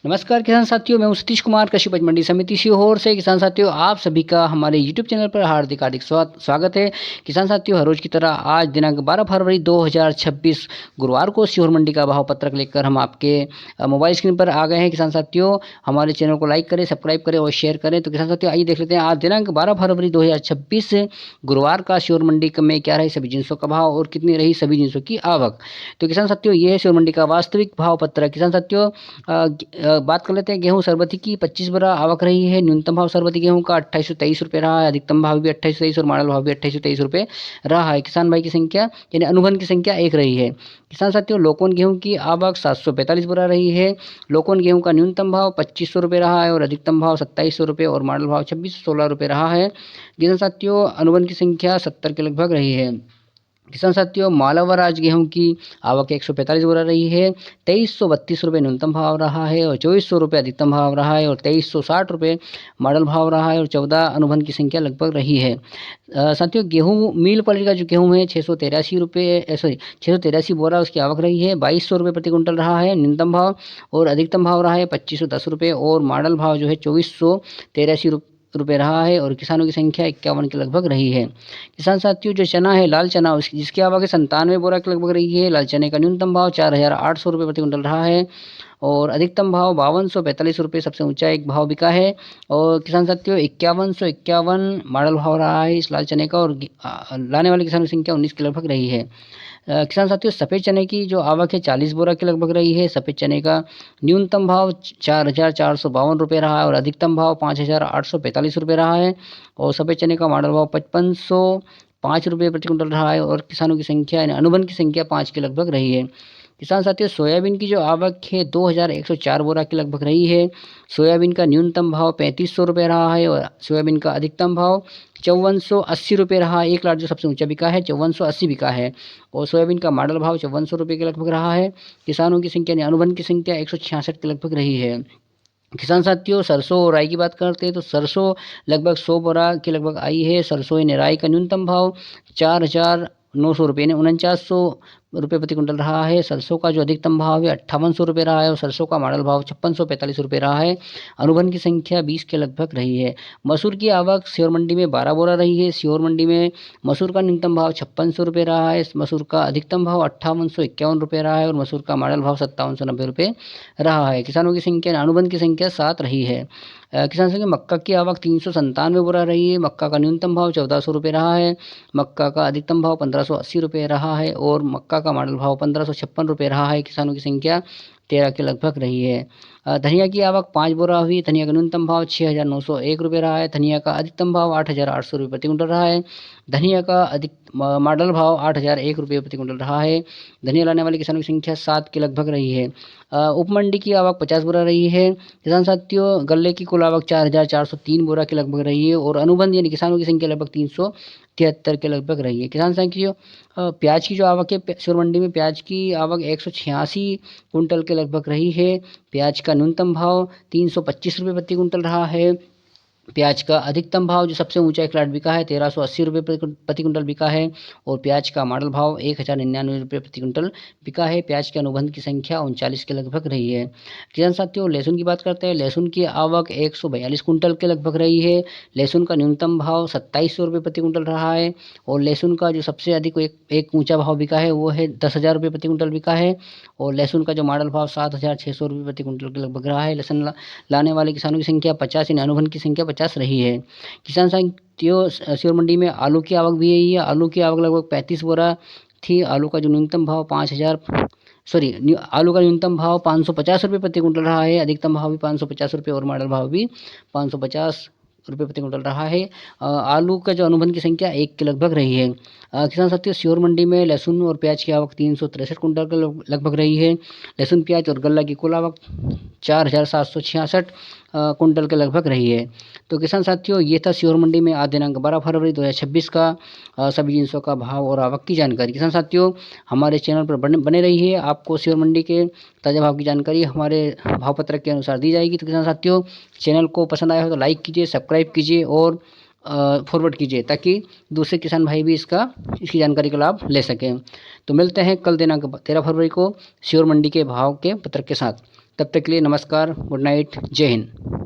नमस्कार किसान साथियों, मैं हूं सतीश कुमार, कृषि उपज मंडी समिति सीहोर से। किसान साथियों, आप सभी का हमारे यूट्यूब चैनल पर हार्दिक हार्दिक स्वागत है। किसान साथियों, हर रोज की तरह आज दिनांक 12 फरवरी 2026 गुरुवार को सीहोर मंडी का भाव पत्रक लेकर हम आपके मोबाइल स्क्रीन पर आ गए हैं। किसान साथियों, हमारे चैनल को लाइक करें, सब्सक्राइब करें और शेयर करें। तो किसान साथियों, आइए देख लेते हैं आज दिनांक 12 फरवरी 2026 गुरुवार का सीहोर मंडी में क्या रहे सभी जिनसों का भाव और कितनी रही सभी जिनसों की आवक। तो किसान साथियों, ये है सीहोर मंडी का वास्तविक भाव पत्रक। किसान साथियों, बात कर लेते हैं गेहूं सरबती की। 25 बोरा आवक रही है। न्यूनतम भाव सरबती गेहूं का 2823 रुपये रहा है। अधिकतम भाव भी 2823 और मॉडल भाव भी 2823 रुपये रहा है। किसान भाई की संख्या यानी अनुबंध की संख्या एक रही है। किसान साथियों, लोकोन गेहूं की आवक 745 बोरा रही है। लोकोन गेहूं का न्यूनतम भाव 2500 रुपये रहा है और अधिकतम भाव 2700 रुपये और मॉडल भाव 2616 रुपये रहा है। किसान साथियों, अनुबंध की संख्या 70 के लगभग रही है। किसान साथियों, मालावर आज गेहूं की आवक 145 बोरा रही है। 2332 रुपये न्यूनतम भाव रहा है और 2400 रुपये अधिकतम भाव रहा है और 2360 रुपये मॉडल भाव रहा है और 14 अनुबंध की संख्या लगभग रही है। साथियों, गेहूं मिल क्वालिटी का जो गेहूं है 683 रुपये 683 बोरा उसकी आवक रही है। 2200 रुपये प्रति कुंटल रहा है न्यूनतम भाव और अधिकतम भाव रहा है 2510 रुपये और मॉडल भाव जो है 2483 रुपये रहा है और किसानों की संख्या 51 के लगभग रही है। किसान साथियों, जो चना है लाल चना उसकी जिसकी आवक 97 बोरा के लगभग रही है। लाल चने का न्यूनतम भाव 4800 रुपये प्रति कुंटल रहा है और अधिकतम भाव 5245 रुपये सबसे ऊंचा एक भाव बिका है। और किसान साथियों, 5151 मॉडल भाव रहा है इस लाल चने का और लाने वाले किसानों की संख्या 19 के लगभग रही है। किसान साथियों, सफ़ेद चने की जो आवक है 40 बोरा के लगभग रही है। सफ़ेद चने का न्यूनतम भाव 4452 रुपये रहा है और अधिकतम भाव 5845 रुपये रहा है और सफ़ेद चने का मॉडल भाव 5505 रुपये प्रति कुंटल रहा है और किसानों की संख्या यानी अनुबंध की संख्या 5 के लगभग रही है। किसान साथियों, सोयाबीन की जो आवक है 2104 बोरा के लगभग रही है। सोयाबीन का न्यूनतम भाव 3500 रुपये रहा है और सोयाबीन का अधिकतम भाव 5480 रुपये रहा। एक लाट जो सबसे ऊंचा बिका है 5480 बिका है और सोयाबीन का मॉडल भाव 5400 रुपये के लगभग रहा है। किसानों की संख्या यानी अनुबंध की संख्या 166 के लगभग रही है। किसान साथियों, सरसों और राई की बात करते हैं तो सरसों लगभग 100 बोरा के लगभग आई है। सरसों यानी राई का न्यूनतम भाव 4900 रुपये यानी 4900 रुपये प्रति कुंटल रहा है। सरसों का जो अधिकतम भाव है 5800 रुपये रहा है और सरसों का मॉडल भाव 5645 रुपये रहा है। अनुबंध की संख्या 20 के लगभग रही है। मसूर की आवक सीहोर मंडी में 12 बोरा रही है। सीहोर मंडी में मसूर का न्यूनतम भाव 5600 रुपये रहा है। मसूर का अधिकतम भाव 5851 रुपये रहा है और मसूर का मॉडल भाव 5790 रुपये रहा है। किसानों की संख्या अनुबंध की संख्या 7 रही है। किसान संघ मक्का की आवक 397 बोरा रही है। मक्का का न्यूनतम भाव 1400 रुपये रहा है। मक्का का अधिकतम भाव 1580 रुपये रहा है और मक्का का मॉडल भाव 1556 रुपये रहा है। किसानों की संख्या 13 के लगभग रही है। धनिया की आवक 5 बोरा हुई। धनिया का न्यूनतम भाव 6901 रुपये रहा है। धनिया का अधिकतम भाव 8800 रुपये प्रति कुंटल रहा है। धनिया का अधिक मॉडल भाव 8001 रुपये प्रति कुंटल रहा है। धनिया लाने वाले किसानों की संख्या 7 के लगभग रही है। उपमंडी की आवक 50 बोरा रही है। किसान साथियों, गल्ले की कुल आवक 4403 बोरा के लगभग रही है और अनुबंध यानी किसानों की संख्या लगभग 373 के लगभग रही है। किसान साथियों, प्याज की जो आवक है सीहोर मंडी में प्याज की आवक 186 कुंटल के लगभग रही है। प्याज का न्यूनतम भाव 325 रुपये प्रति कुंटल रहा है। प्याज का अधिकतम भाव जो सबसे ऊंचा एक लाट बिका है 1380 रुपये प्रति कुंटल बिका है और प्याज का मॉडल भाव 1099 रुपये प्रति कुंटल बिका है। प्याज के अनुबंध की संख्या 39 के लगभग रही है। किसान साथियों, लहसुन की बात करते हैं। लहसुन की आवक 142 कुंटल के लगभग रही है। लहसुन का न्यूनतम भाव 2700 रुपये प्रति कुंटल रहा है और लहसुन का जो सबसे अधिक एक ऊंचा भाव बिका है वो है 10,000 रुपये प्रति कुंटल बिका है और लहसुन का जो मॉडल भाव 7600 रुपये प्रति कुंटल के लगभग रहा है। लहसुन लाने वाले किसानों की संख्या 50 यानी अनुबंध की संख्या 50 रही है। किसान साथियों, सीहोर मंडी में आलू की आवक भी यही है। आलू की आवक लगभग 35 बोरा थी। आलू का जो न्यूनतम भाव आलू का न्यूनतम भाव 550 रुपये प्रति कुंटल रहा है। अधिकतम भाव भी 550 रुपये और मॉडल भाव भी 550 रुपये प्रति कुंटल रहा है। आलू का जो अनुबंध की संख्या 1 के लगभग रही है। किसान साथियों, सीहोर मंडी में लहसुन और प्याज की आवक 363 कुंटल के लगभग रही है। लहसुन प्याज और गल्ला की कुल आवक 4766 कुंटल के लगभग रही है। तो किसान साथियों, ये था सीहोर मंडी में आज दिनांक 12 फरवरी 2026 का सभी जिनसों का भाव और आवक की जानकारी। किसान साथियों, हमारे चैनल पर बने रहिए। आपको सीहोर मंडी के ताज़ा भाव की जानकारी हमारे भाव पत्रक के अनुसार दी जाएगी। तो किसान साथियों, चैनल को पसंद आया हो तो लाइक कीजिए, सब्सक्राइब कीजिए और फॉरवर्ड कीजिए ताकि दूसरे किसान भाई भी इसकी जानकारी का लाभ ले सकें। तो मिलते हैं कल दिनांक 13 फरवरी को श्योर मंडी के भाव के पत्रक के साथ। तब तक के लिए नमस्कार, गुड नाइट, जय हिंद।